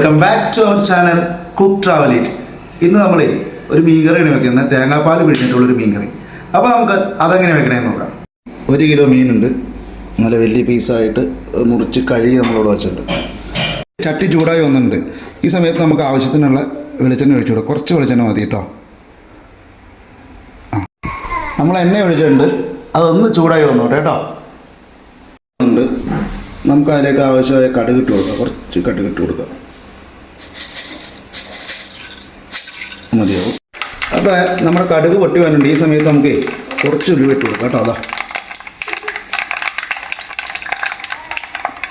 Welcome back to our channel cook travel eat. ഇന്ന് നമ്മൾ ഒരു മീൻകറിയാണ് വെക്കുന്നത്, തേങ്ങാപ്പാൽ പിടിച്ചിട്ടുള്ളൊരു മീൻകറി. അപ്പോൾ നമുക്ക് അതെങ്ങനെ വെക്കണമെന്ന് നോക്കാം. 1 കിലോ മീനുണ്ട്, നല്ല വലിയ പീസായിട്ട് മുറിച്ച് കഴുകി നമ്മളിവിടെ വെച്ചിട്ടുണ്ട്. ചട്ടി ചൂടായി വന്നിട്ടുണ്ട്. ഈ സമയത്ത് നമുക്ക് ആവശ്യത്തിനുള്ള വെളിച്ചെണ്ണ ഒഴിച്ചു കൊടുക്കാം. കുറച്ച് വെളിച്ചെണ്ണ മതി കേട്ടോ. നമ്മൾ എണ്ണ ഒഴിച്ചിട്ടുണ്ട്, അതൊന്ന് ചൂടായി വന്നോട്ടെ കേട്ടോ. ഉണ്ട്, നമുക്ക് അതിലേക്ക് ആവശ്യമായ കടുക് ഇട്ട് കൊടുക്കാം. കുറച്ച് കടുക് ഇട്ട് കൊടുക്കാം, മതിയാവും. അപ്പോൾ നമ്മുടെ കടുക് പൊട്ടി വന്നിട്ടുണ്ട്. ഈ സമയത്ത് നമുക്ക് കുറച്ച് ഉലുവ ഇട്ട് കൊടുക്കാം കേട്ടോ. അതാ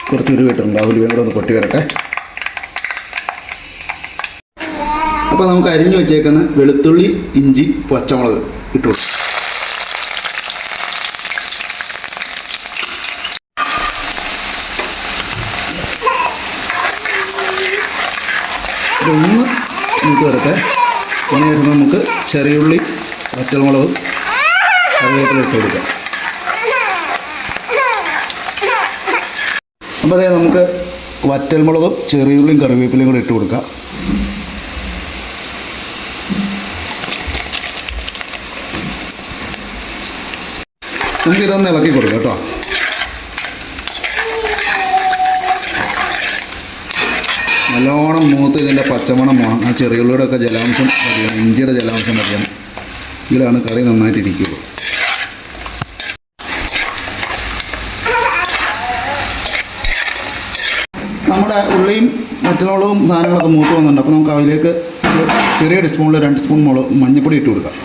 കുറച്ച് ഉലുവ ഇട്ടിട്ടുണ്ട്. ആ ഉലുവയും കൂടെ ഒന്ന് പൊട്ടി വരട്ടെ. അപ്പോൾ നമുക്ക് അരിഞ്ഞു വെച്ചേക്കുന്ന വെളുത്തുള്ളി, ഇഞ്ചി, പച്ചമുളക് ഇട്ട് കൊടുക്കാം. ഇതൊന്ന് മൂത്ത് വരട്ടെ. അതിനുശേഷം നമുക്ക് ചെറിയുള്ളി, വറ്റൽമുളക്, കറിവേപ്പില ഇട്ട് കൊടുക്കാം. അപ്പോൾ അതായത് നമുക്ക് വറ്റൽമുളകും ചെറിയുള്ളിയും കറിവേപ്പിലയും കൂടെ ഇട്ട് കൊടുക്കാം. നമുക്കിതൊന്ന് ഇളക്കി കൊടുക്കാം കേട്ടോ. നല്ലോണം മൂത്ത് ഇതിൻ്റെ പച്ചമണം വേണം. ആ ചെറിയുള്ളിയുടെ ഒക്കെ ജലാംശം മതിയാണ്, ഇഞ്ചിയുടെ ജലാംശം മതിയാണ്. ഇതിലാണ് കറി നന്നായിട്ടിരിക്കുകയുള്ളൂ. നമ്മുടെ ഉള്ളിയും മറ്റുള്ളതും സാധനങ്ങളൊക്കെ മൂത്ത് വന്നിട്ടുണ്ട്. അപ്പോൾ നമുക്ക് അതിലേക്ക് ചെറിയ ടീസ്പൂണിൽ 2 സ്പൂൺ മഞ്ഞൾപ്പൊടി ഇട്ട് കൊടുക്കാം.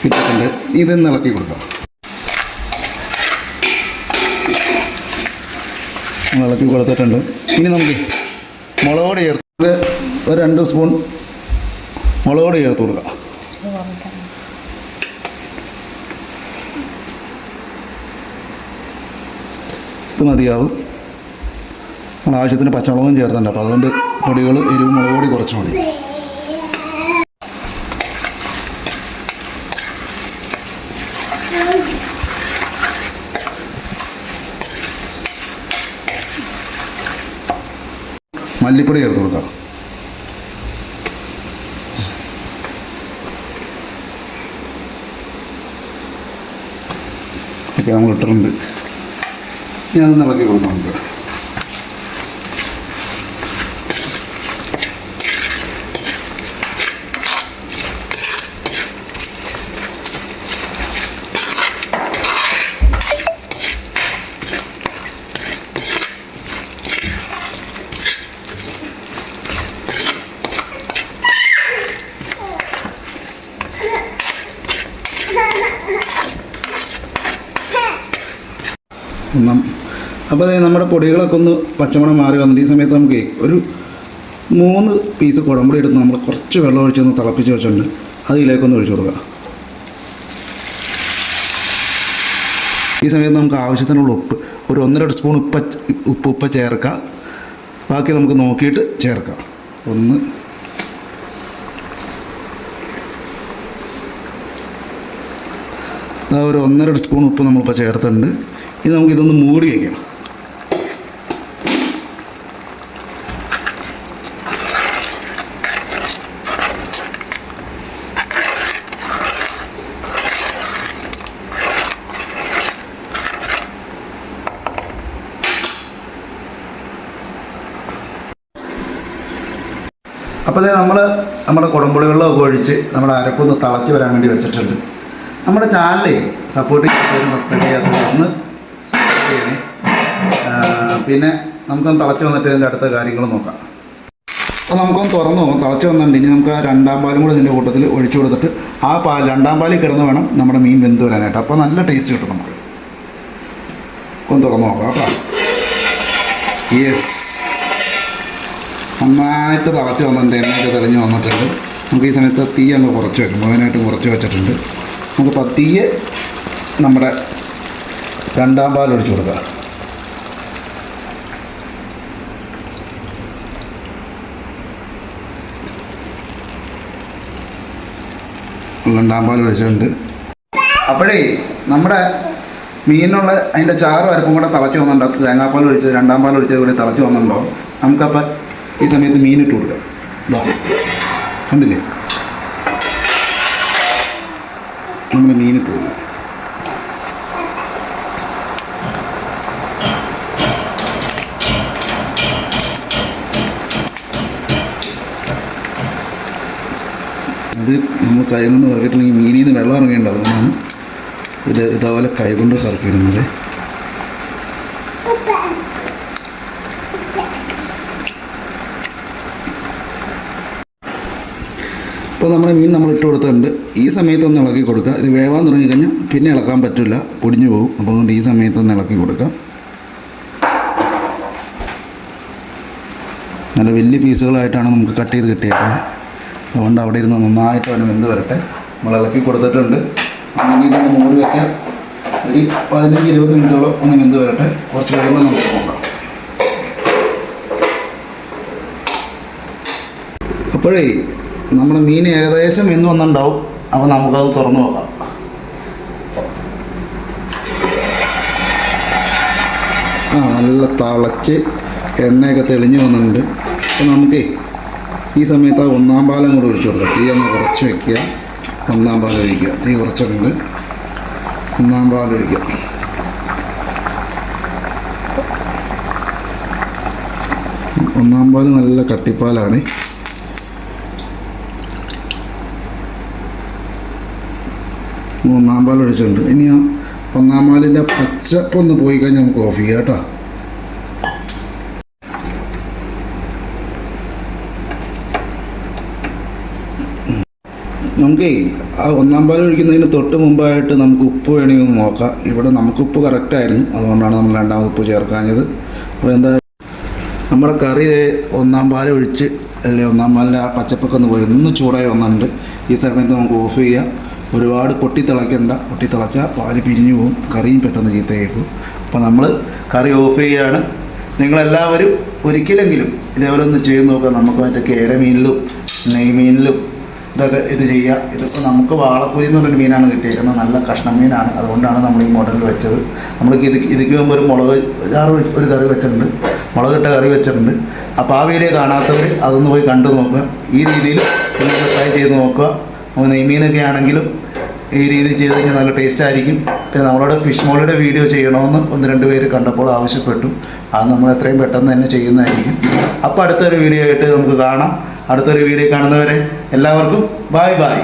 ഇട്ടിട്ടുണ്ട്. ഇതൊന്ന് ഇളക്കി കൊടുക്കാം. ഇളക്കി കൊടുത്തിട്ടുണ്ട്. ഇനി നമുക്ക് മുളക് പൊടി ചേർത്ത് ഒരു 2 സ്പൂൺ മുളക് പൊടി ചേർത്ത് കൊടുക്കാം. ഇത് മതിയാവും. നമ്മൾ ആവശ്യത്തിന് പച്ചമുളകും ചേർത്തിട്ടുണ്ട്. അപ്പോൾ അതുകൊണ്ട് പൊടികൾ എരിവ് മുളക് പൊടി കുറച്ച് മതി. മല്ലിപ്പൊടി ചേർത്ത് കൊടുക്കാം. ഓക്കെ, നമ്മൾ ഇട്ടിട്ടുണ്ട്. ഞാനൊന്ന് ഇളക്കി കൊടുക്കാം നമുക്ക്. അപ്പോൾ അതായത് നമ്മുടെ പൊടികളൊക്കെ ഒന്ന് പച്ചമണം മാറി വന്നിട്ട് ഈ സമയത്ത് നമുക്ക് ഒരു 3 പീസ് കുടംപൊടി എടുത്ത് നമ്മൾ കുറച്ച് വെള്ളം ഒഴിച്ചൊന്ന് തിളപ്പിച്ച് വെച്ചിട്ടുണ്ട്. അതിലേക്കൊന്ന് ഒഴിച്ചു കൊടുക്കുക. ഈ സമയത്ത് നമുക്ക് ആവശ്യത്തിനുള്ള ഉപ്പ് ഒരു 1.5 സ്പൂൺ ഉപ്പ് ചേർക്കുക. ബാക്കി നമുക്ക് നോക്കിയിട്ട് ചേർക്കാം. ഒരു 1.5 സ്പൂൺ ഉപ്പ് നമ്മളിപ്പോൾ ചേർത്തിട്ടുണ്ട്. ഇനി നമുക്കിതൊന്ന് മൂടി വയ്ക്കാം. അപ്പോൾ നമ്മുടെ കുടംപുളി വെള്ളമൊക്കെ ഒഴിച്ച് നമ്മുടെ അരപ്പൊന്ന് തിളച്ച് വരാൻ വേണ്ടി വെച്ചിട്ടുണ്ട്. നമ്മുടെ ചാനൽ സപ്പോർട്ട് ചെയ്യാൻ സബ്സ്ക്രൈബ് ചെയ്യാത്തത് ഒന്ന് സബ്സ്ക്രൈബ് ചെയ്യണേ. പിന്നെ നമുക്കൊന്ന് തിളച്ച് വന്നിട്ട് ഇതിൻ്റെ അടുത്ത കാര്യങ്ങൾ നോക്കാം. അപ്പോൾ നമുക്കൊന്ന് തുറന്ന് നോക്കാം. തിളച്ച് വന്നിട്ടുണ്ട്. ഇനി നമുക്ക് ആ 2ാം പാലും കൂടെ ഇതിൻ്റെ കൂട്ടത്തിൽ ഒഴിച്ചു കൊടുത്തിട്ട് ആ 2ാം പാലിൽ കിടന്ന് വേണം നമ്മുടെ മീൻ വെന്ത് വരാനായിട്ട്. അപ്പോൾ നല്ല ടേസ്റ്റ് കിട്ടും നമുക്ക്. ഒന്ന് തുറന്ന് നോക്കാം കേട്ടോ. യെസ്, നന്നായിട്ട് തിളച്ച് വന്നിട്ടുണ്ട്. എണ്ണയൊക്കെ തെളിഞ്ഞ് വന്നിട്ടുണ്ട്. നമുക്ക് ഈ സമയത്ത് തീ അങ്ങ് കുറച്ച് വെക്കും. മുഴുവനായിട്ടും കുറച്ച് വെച്ചിട്ടുണ്ട്. നമുക്ക് പതിയെ നമ്മുടെ 2ാം പാൽ ഒഴിച്ചു കൊടുക്കുക. 2ാം പാൽ ഒഴിച്ചിട്ടുണ്ട്. അപ്പോഴേ നമ്മുടെ മീനിനുള്ള അതിൻ്റെ ചാറും അരപ്പും കൂടെ തിളച്ച് വന്നിട്ടുണ്ടോ, തേങ്ങാപ്പാൽ ഒഴിച്ച് രണ്ടാം പാൽ ഒഴിച്ചത് കൂടി തിളച്ച് വന്നിട്ടുണ്ടോ, നമുക്കപ്പോൾ ഈ സമയത്ത് മീനിട്ട് കൊടുക്കാം. ഇതാ കണ്ടില്ലേ, നമ്മൾ മീനിട്ട് കൊടുക്കാം. അത് നമ്മൾ കൈ കൊണ്ട് കറക്കിയിട്ടുണ്ടെങ്കിൽ മീനിൽ നിന്ന് വെള്ളം ഇറങ്ങേണ്ടത്, അതുകൊണ്ടാണ് ഇതേപോലെ കൈ കൊണ്ട് കറക്കിയിടുന്നത്. ഇപ്പോൾ നമ്മുടെ മീൻ നമ്മൾ ഇട്ട് കൊടുത്തിട്ടുണ്ട്. ഈ സമയത്തൊന്ന് ഇളക്കി കൊടുക്കുക. ഇത് വേവാൻ തുടങ്ങിക്കഴിഞ്ഞാൽ പിന്നെ ഇളക്കാൻ പറ്റില്ല, പൊടിഞ്ഞു പോകും. അപ്പോൾ അതുകൊണ്ട് ഈ സമയത്തൊന്ന് ഇളക്കി കൊടുക്കുക. നല്ല വലിയ പീസുകളായിട്ടാണ് നമുക്ക് കട്ട് ചെയ്ത് കിട്ടിയേക്കുന്നത്. അതുകൊണ്ട് അവിടെ ഇരുന്ന് നന്നായിട്ട് അവന് വെന്ത് വരട്ടെ. നമ്മൾ ഇളക്കി കൊടുത്തിട്ടുണ്ട്. അങ്ങനെ ഇതൊന്ന് മൂടി വയ്ക്കാം. ഒരു 15-20 മിനിറ്റോളം ഒന്ന് വെന്ത് വരട്ടെ. കുറച്ച് കഴിയുമ്പോൾ നമുക്ക് നോക്കാം. അപ്പോഴേ നമ്മുടെ മീൻ ഏകദേശം വെന്ത് വന്നിട്ടുണ്ടാവും. അപ്പോൾ നമുക്കത് തുറന്ന് നോക്കാം. നല്ല തിളച്ച് എണ്ണയൊക്കെ തെളിഞ്ഞ് വന്നിട്ടുണ്ട്. അപ്പോൾ നമുക്കേ ഈ സമയത്ത് ആ ഒന്നാം പാലം കൂടെ ഒഴിച്ചു കൊടുക്കുക. തീ ഒന്ന് കുറച്ച് വയ്ക്കുക. ഒന്നാം പാൽ ഒഴിക്കുക. തീ കുറച്ചിട്ടുണ്ട്. ഒന്നാം പാൽ ഒഴിക്കുക. ഒന്നാം പാൽ നല്ല കട്ടിപ്പാലാണ്. ഒന്നാം പാൽ ഒഴിച്ചിട്ടുണ്ട്. ഇനി ആ ഒന്നാം പാലിൻ്റെ പച്ചപ്പൊന്ന് പോയി കഴിഞ്ഞാൽ നമുക്ക് ഓഫ് ചെയ്യാം കേട്ടോ. നമുക്ക് ആ ഒന്നാം പാൽ ഒഴിക്കുന്നതിന് തൊട്ട് മുമ്പായിട്ട് നമുക്ക് ഉപ്പ് വേണമെങ്കിൽ ഒന്ന് നോക്കാം. ഇവിടെ നമുക്ക് ഉപ്പ് കറക്റ്റായിരുന്നു, അതുകൊണ്ടാണ് നമ്മൾ രണ്ടാമത് ഉപ്പ് ചേർക്കാഞ്ഞത്. അപ്പോൾ എന്താ, നമ്മുടെ കറി ഒന്നാം പാൽ ഒഴിച്ച് അല്ലേ, ഒന്നാം പാലിൻ്റെ ആ പച്ചപ്പൊക്കെ ഒന്ന് പോയി ഒന്ന് ചൂടായി വന്നിട്ടുണ്ട്. ഈ സമയത്ത് നമുക്ക് ഓഫ് ചെയ്യാം. ഒരുപാട് പൊട്ടിത്തിളയ്ക്കണ്ട. പൊട്ടിത്തിളച്ചാൽ പാല് പിരിഞ്ഞു പോകും, കറിയും പെട്ടെന്ന് ചീത്തയായിരിക്കും. അപ്പോൾ നമ്മൾ കറി ഓഫ് ചെയ്യുകയാണ്. നിങ്ങളെല്ലാവരും ഒരിക്കലെങ്കിലും ഇതേപോലെ ഒന്ന് ചെയ്ത് നോക്കുക. നമുക്ക് മറ്റേ കേര മീനിലും നെയ്മീനിലും ഇതൊക്കെ ഇത് ചെയ്യുക. ഇതിപ്പോൾ നമുക്ക് വാളക്കുരി എന്ന് പറഞ്ഞൊരു മീനാണ് കിട്ടിയിരിക്കുന്നത്. നല്ല കഷ്ണം മീനാണ്, അതുകൊണ്ടാണ് നമ്മൾ ഈ മോഡലിൽ വെച്ചത്. നമ്മൾക്ക് ഇതിക്ക് മുമ്പ് ഒരു മുളക് ചാറ് ഒരു കറി വെച്ചിട്ടുണ്ട്, മുളകിട്ട കറി വെച്ചിട്ടുണ്ട്. അപ്പോൾ ആ വീഡിയോ കാണാത്തവർ അതൊന്ന് പോയി കണ്ടു നോക്കുക. ഈ രീതിയിൽ നിങ്ങൾ ട്രൈ ചെയ്ത് നോക്കുക. നെയ്മീനൊക്കെ ആണെങ്കിലും ഈ രീതി ചെയ്ത് കഴിഞ്ഞാൽ നല്ല ടേസ്റ്റ് ആയിരിക്കും. പിന്നെ നമ്മളോട് ഫിഷ് മോളിയുടെ വീഡിയോ ചെയ്യണമെന്ന് 1-2 പേര് കണ്ടപ്പോൾ ആവശ്യപ്പെട്ടു. അത് നമ്മൾ എത്രയും പെട്ടെന്ന് തന്നെ ചെയ്യുന്നതായിരിക്കും. അപ്പോൾ അടുത്തൊരു വീഡിയോ ആയിട്ട് നമുക്ക് കാണാം. അടുത്തൊരു വീഡിയോ കാണുന്നവരെ എല്ലാവർക്കും ബൈ ബൈ.